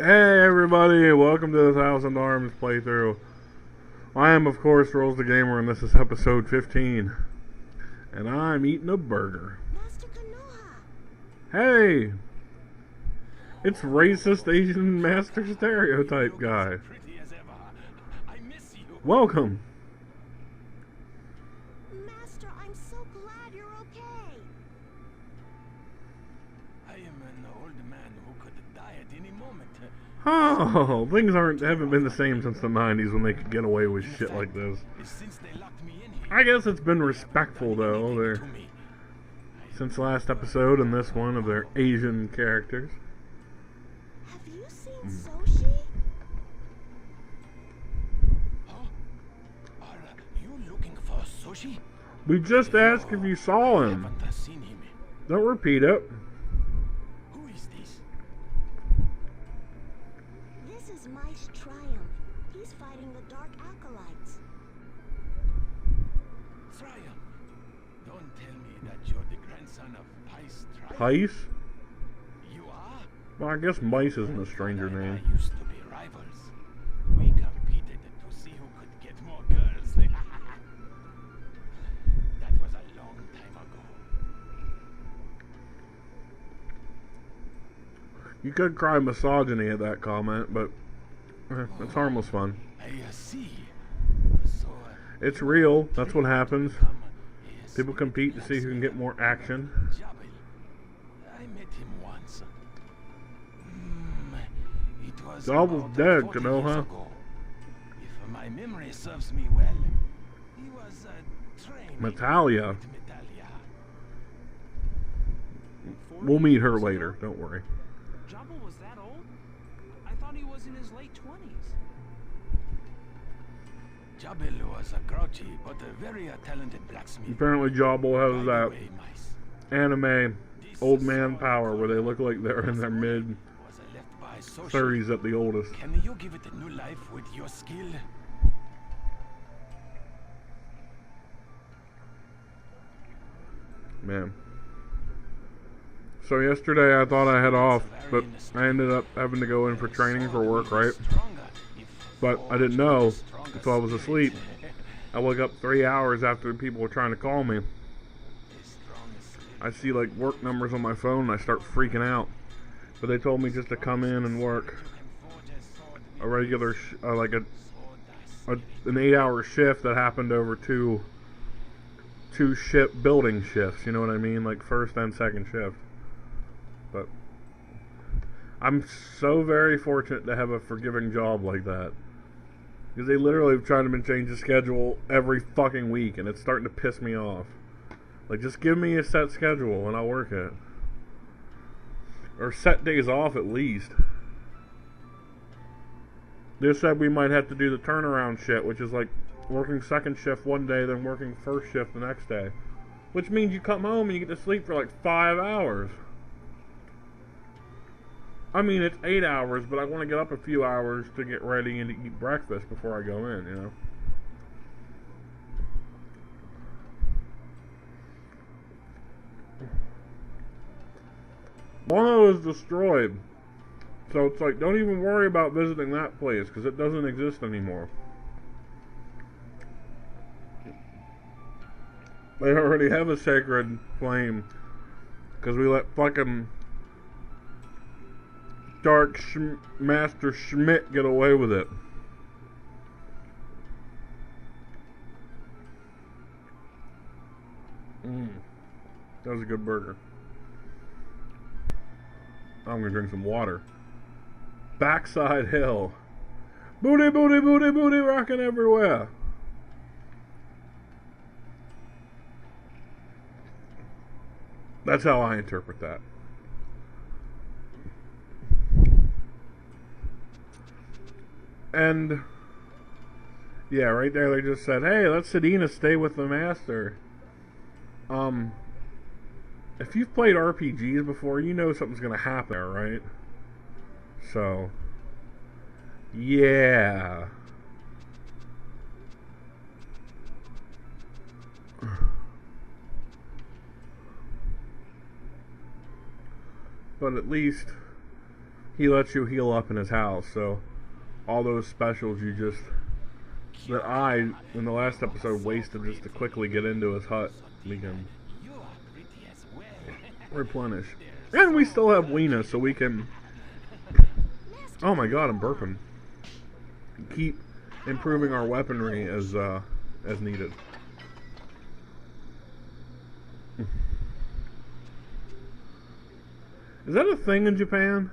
Hey everybody, welcome to this House of Arms playthrough. I am of course RowlesTheGamer and this is episode 15. And I'm eating a burger. Hey! It's racist Asian master stereotype guy. Welcome! Master, I'm so glad you're okay. I am an old man who could die at any moment. Oh, things haven't been the same since the 90's when they could get away with shit like this. Since they locked me in here, I guess it's been respectful though, since last episode and this one of their Asian characters. Have you seen Soshi? Oh, are you looking for Soshi? We just asked if you saw him. Haven't seen him. Don't repeat it. Who is this? This is Mice Triumph. He's fighting the Dark Acolytes. Triumph. Don't tell me that you're the grandson of Pice Triumph. Pice? You are? Well, I guess Mice isn't a stranger Father and name. I used to be rivals. We competed to see who could get more girls. That was a long time ago. You could cry misogyny at that comment, but it's harmless fun. I see. So, It's real. That's what happens. come, yes, People compete to see who can get more action. Jabal. I met him once. It was Jabal's about dead, 40 you know, years huh? ago. If my memory serves me well, he was trained Natalia. with Medalia. We'll meet her later. Don't worry. Jabal was that old? I thought he was in his late 20s. Jabal was a grouchy but a very talented blacksmith. Apparently, Jabal By has the that way, mice, anime old man power where they look like they're in their mid was left by Soshi. 30s at the oldest. Can you give it a new life with your skill? Man. So yesterday I thought I had off, but I ended up having to go in for training for work, right? But I didn't know until I was asleep. I woke up 3 hours after people were trying to call me. I see like work numbers on my phone and I start freaking out. But they told me just to come in and work a regular, like an 8-hour shift that happened over two building shifts, you know what I mean? Like first and second shift. But I'm so very fortunate to have a forgiving job like that. Because they literally have tried to change the schedule every fucking week and it's starting to piss me off. Like just give me a set schedule and I'll work it. Or set days off at least. They said we might have to do the turnaround shit, which is like working second shift one day, then working first shift the next day. Which means you come home and you get to sleep for like 5 hours. I mean, it's 8 hours, but I want to get up a few hours to get ready and to eat breakfast before I go in, you know? Bono is destroyed. So it's like, don't even worry about visiting that place, because it doesn't exist anymore. They already have a sacred flame, because we let fucking Dark Master Schmidt get away with it. That was a good burger. I'm gonna drink some water. Backside Hill. Booty, booty, booty, booty rocking everywhere. That's how I interpret that. And yeah, right there they just said, hey, let Sodina stay with the master. If you've played RPGs before, you know something's gonna happen there, right? So yeah. But at least he lets you heal up in his house. So all those specials that I, in the last episode, wasted just to quickly get into his hut, we can replenish. And we still have Weena, so we can... Oh my god, I'm burping. Keep improving our weaponry as needed. Is that a thing in Japan?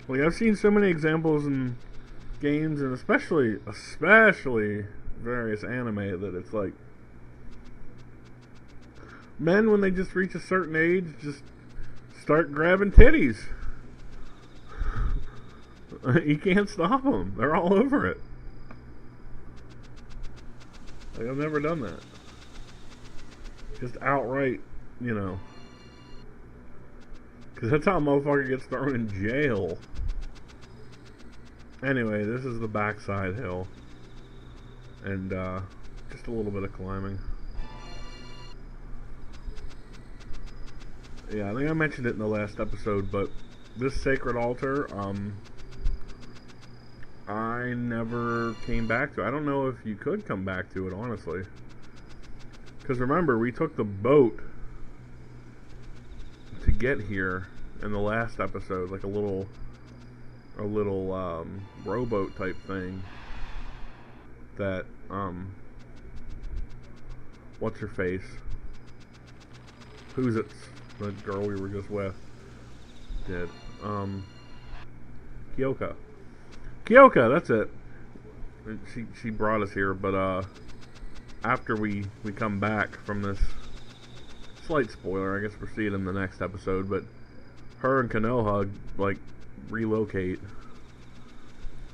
Like, I've seen so many examples in games, and especially various anime, that it's like men, when they just reach a certain age, just start grabbing titties. You can't stop them. They're all over it. Like, I've never done that. Just outright, you know. Because that's how a motherfucker gets thrown in jail. Anyway, this is the backside hill. And, just a little bit of climbing. Yeah, I think I mentioned it in the last episode, but this sacred altar, I never came back to. I don't know if you could come back to it, honestly. Because remember, we took the boat to get here in the last episode, like a little rowboat type thing that what's her face? Who's it's the girl we were just with did. Kyoka, that's it. She brought us here, but after we come back from this, slight spoiler, I guess we'll see it in the next episode, but her and Konoha, like, relocate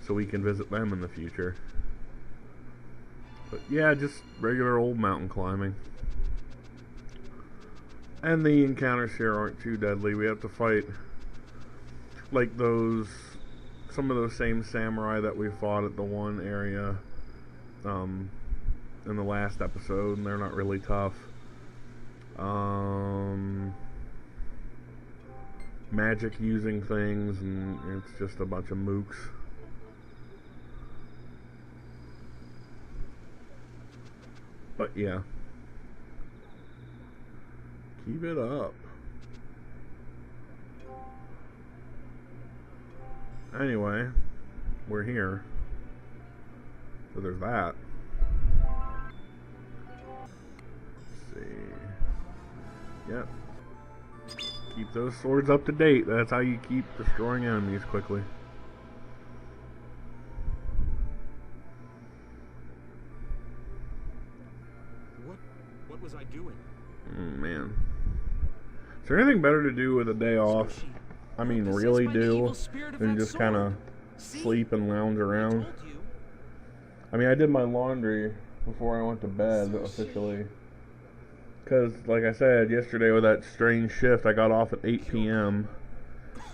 so we can visit them in the future. But yeah, just regular old mountain climbing. And the encounters here aren't too deadly. We have to fight like some of those same samurai that we fought at the one area in the last episode, and they're not really tough. Magic using things, and it's just a bunch of mooks. But yeah, keep it up. Anyway, we're here, so there's that. Let's see. Yep. Keep those swords up to date. That's how you keep destroying enemies quickly. What was I doing? Man. Is there anything better to do with a day off? I mean, really do, than just kind of sleep and lounge around? I mean, I did my laundry before I went to bed, officially. Because, like I said, yesterday with that strange shift, I got off at 8 p.m.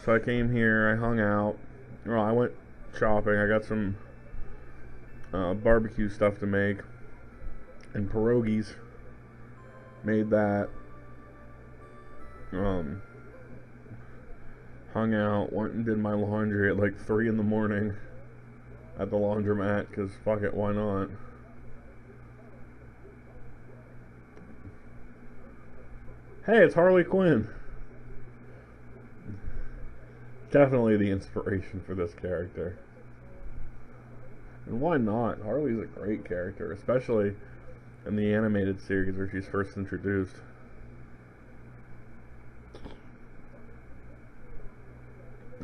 So I came here, I hung out. Well, I went shopping. I got some barbecue stuff to make. And pierogies. Made that. Hung out, went and did my laundry at like 3 in the morning at the laundromat, because fuck it, why not? Hey, it's Harley Quinn. Definitely the inspiration for this character. And why not? Harley's a great character, especially in the animated series where she's first introduced.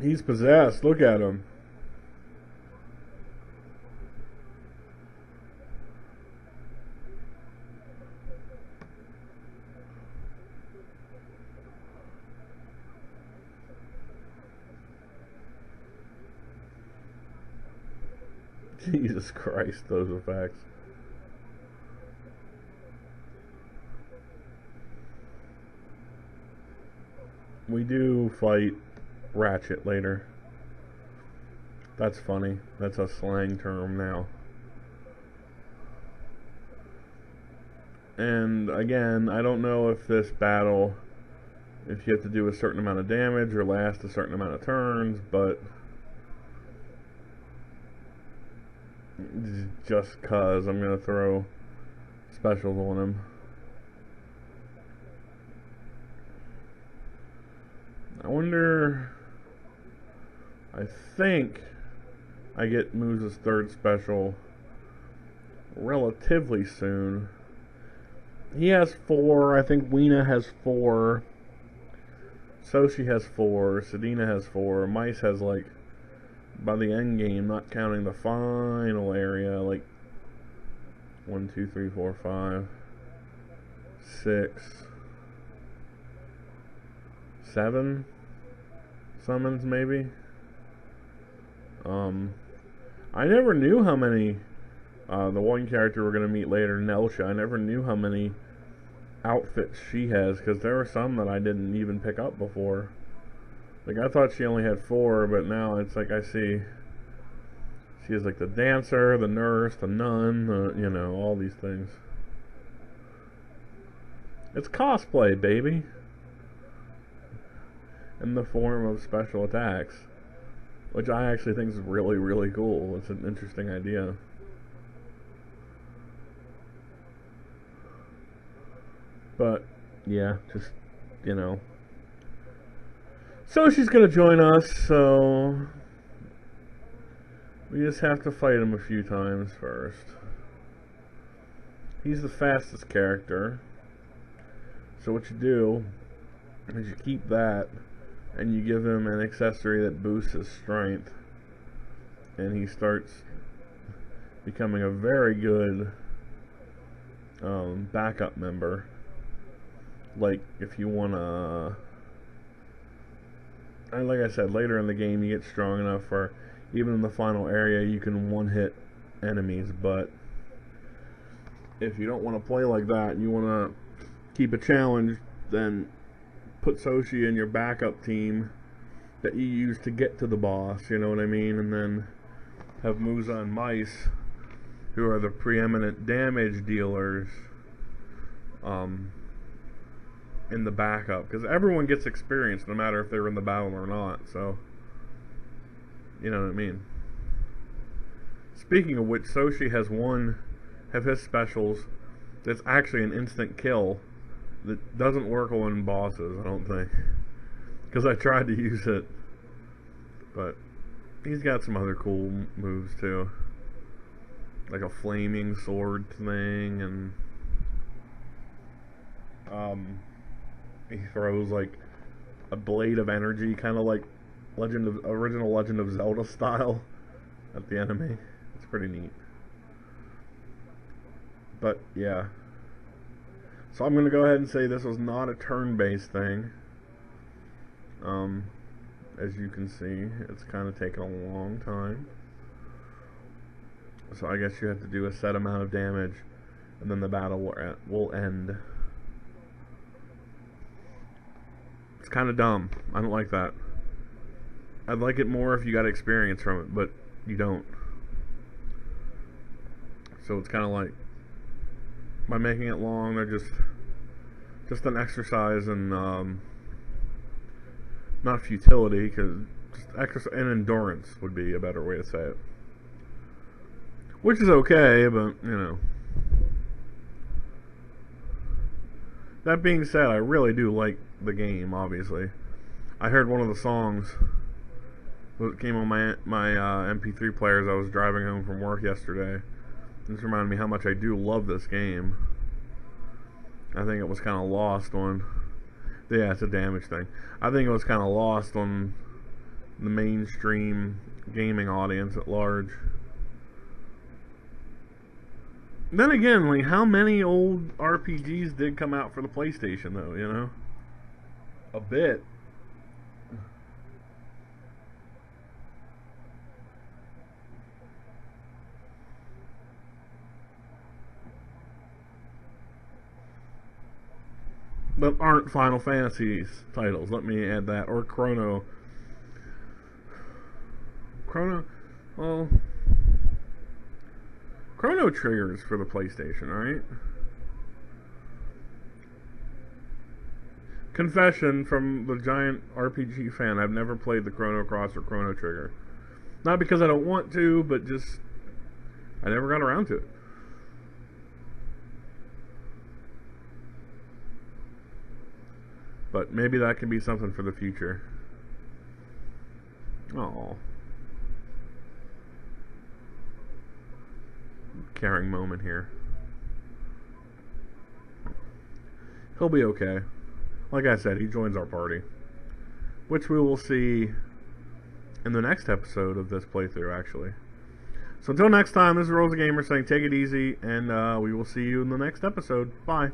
He's possessed. Look at him. Jesus Christ, those effects. We do fight Ratchet later. That's funny. That's a slang term now. And again, I don't know if this battle if you have to do a certain amount of damage or last a certain amount of turns, but just cause I'm gonna throw specials on him. I wonder, I think I get Moose's third special relatively soon. He has 4, I think Weena has 4, Soshi has 4, Sodina has 4, Mice has, like, by the end game, not counting the final area, like 1, 2, 3, 4, 5, 6, 7 summons maybe. I never knew how many, the one character we're going to meet later, Nelsha, I never knew how many outfits she has, because there are some that I didn't even pick up before. Like, I thought she only had 4, but now it's like I see she has, like, the dancer, the nurse, the nun, you know, all these things. It's cosplay, baby. In the form of special attacks, which I actually think is really, really cool. It's an interesting idea. But, yeah, just, you know. So she's gonna join us, so we just have to fight him a few times first. He's the fastest character. So what you do is you keep that, and you give him an accessory that boosts his strength, and he starts becoming a very good backup member. Like, if you want to, and like I said, later in the game you get strong enough for, even in the final area, you can one-hit enemies, but if you don't want to play like that, and you want to keep a challenge, then put Soshi in your backup team that you use to get to the boss, you know what I mean? And then have Musa and Mice, who are the preeminent damage dealers, in the backup. Because everyone gets experience no matter if they're in the battle or not, so you know what I mean. Speaking of which, Soshi has one of his specials that's actually an instant kill that doesn't work on bosses, I don't think, because I tried to use it, but he's got some other cool moves too, like a flaming sword thing, and he throws like a blade of energy, kind of like original Legend of Zelda style, at the enemy. It's pretty neat. But yeah. So I'm going to go ahead and say this was not a turn-based thing. As you can see, it's kind of taken a long time. So I guess you have to do a set amount of damage, and then the battle will end. It's kind of dumb. I don't like that. I'd like it more if you got experience from it, but you don't. So it's kind of like, by making it long, they're just an exercise in not futility, because just exercise and endurance would be a better way to say it. Which is okay, but you know. That being said, I really do like the game. Obviously, I heard one of the songs that came on my MP3 player as I was driving home from work yesterday. This reminded me how much I do love this game. I think it was kind of lost on, yeah, it's a damage thing. I think it was kind of lost on the mainstream gaming audience at large. Then again, like, how many old RPGs did come out for the PlayStation, though, you know? A bit. That aren't Final Fantasy's titles. Let me add that. Or Chrono, well, Chrono Trigger's for the PlayStation, right? confession from the giant RPG fan, I've never played the Chrono Cross or Chrono Trigger. Not because I don't want to, but just I never got around to it. But maybe that can be something for the future. Oh, caring moment here. He'll be okay. Like I said, he joins our party, which we will see in the next episode of this playthrough, actually. So until next time, this is RowlesTheGamer saying take it easy, and we will see you in the next episode. Bye.